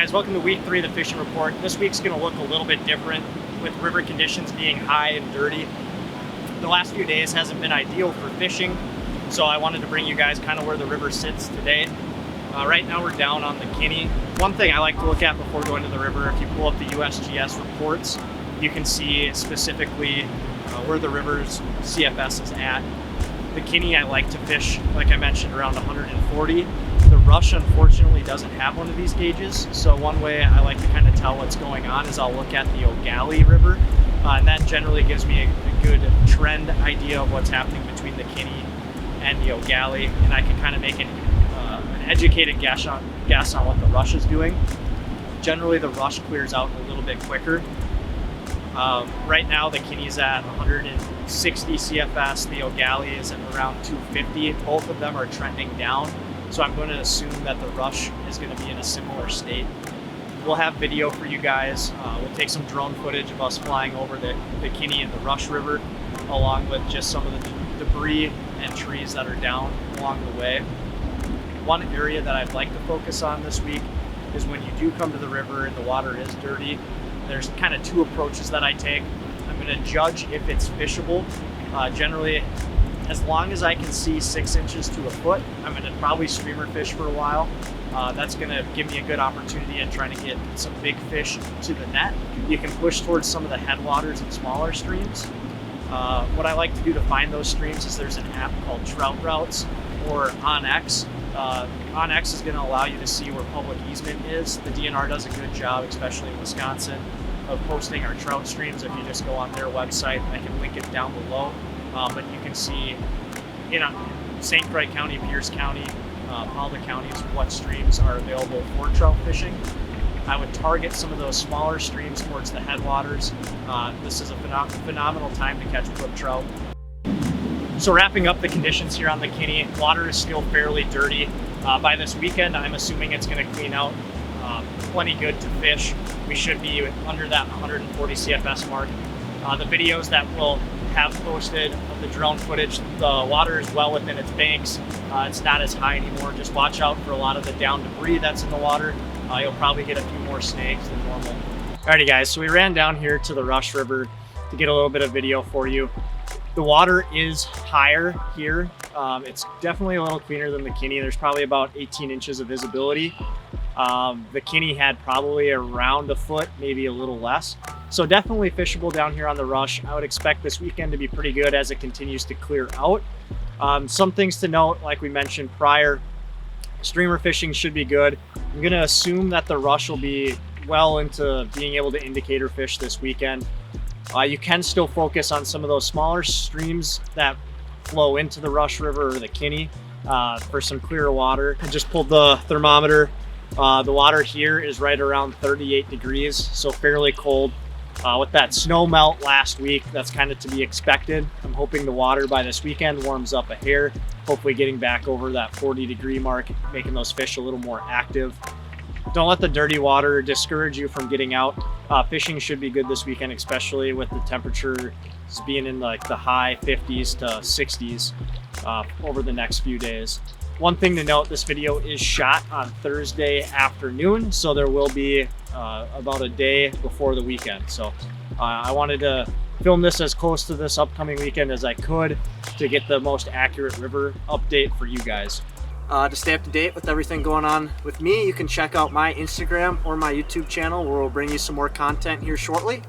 guys, welcome to week 3 of the fishing report. This week's going to look a little bit different with river conditions being high and dirty. The last few days hasn't been ideal for fishing, so I wanted to bring you guys kind of where the river sits today. Right now we're down on the Kinni. One thing I like to look at before going to the river, if you pull up the USGS reports, you can see specifically where the river's CFS is at. The Kinni I like to fish, like I mentioned, around 140. The Rush unfortunately doesn't have one of these gauges, so one way I like to kind of tell what's going on is I'll look at the O'Galley River, and that generally gives me a good trend idea of what's happening between the Kinni and the O'Galley, and I can kind of make an educated guess on what the Rush is doing. Generally the Rush clears out a little bit quicker. Right now the Kinni's at 160 CFS, the O'Galley is at around 250. Both of them are trending down, so I'm going to assume that the Rush is going to be in a similar state. We'll have video for you guys. We'll take some drone footage of us flying over the Kinni and the Rush River, along with just some of the debris and trees that are down along the way. One area that I'd like to focus on this week is when you do come to the river and the water is dirty, there's kind of two approaches that I take. I'm going to judge if it's fishable. Generally, as long as I can see 6 inches to a foot, I'm going to probably streamer fish for a while. That's going to give me a good opportunity at trying to get some big fish to the net. You can push towards some of the headwaters and smaller streams. What I like to do to find those streams is there's an app called Trout Routes or OnX. OnX is going to allow you to see where public easement is. The DNR does a good job, especially in Wisconsin, of posting our trout streams. If you just go on their website, I can link it down below. But you can see in St. Croix County, Pierce County, all the counties, what streams are available for trout fishing. I would target some of those smaller streams towards the headwaters. This is a phenomenal time to catch brook trout. So wrapping up the conditions here on the Kinni, water is still fairly dirty. By this weekend, I'm assuming it's going to clean out plenty good to fish. We should be under that 140 CFS mark. The videos that we'll have posted of the drone footage, the water is well within its banks. It's not as high anymore. Just watch out for a lot of the down debris that's in the water. You'll probably get a few more snags than normal. Alrighty guys, so we ran down here to the Rush River to get a little bit of video for you. The water is higher here. It's definitely a little cleaner than the Kinni. There's probably about 18 inches of visibility. The Kinni had probably around a foot, maybe a little less. So definitely fishable down here on the Rush. I would expect this weekend to be pretty good as it continues to clear out. Some things to note, like we mentioned prior, streamer fishing should be good. I'm going to assume that the Rush will be well into being able to indicator fish this weekend. You can still focus on some of those smaller streams that flow into the Rush River or the Kinni for some clearer water. I just pulled the thermometer. The water here is right around 38 degrees, so fairly cold. With that snow melt last week, that's kind of to be expected. I'm hoping the water by this weekend warms up a hair, hopefully getting back over that 40-degree mark, making those fish a little more active. Don't let the dirty water discourage you from getting out. Fishing should be good this weekend, especially with the temperatures being in like the high 50s to 60s over the next few days. One thing to note, this video is shot on Thursday afternoon, so there will be about a day before the weekend. So I wanted to film this as close to this upcoming weekend as I could to get the most accurate river update for you guys. To stay up to date with everything going on with me, you can check out my Instagram or my YouTube channel, where we'll bring you some more content here shortly.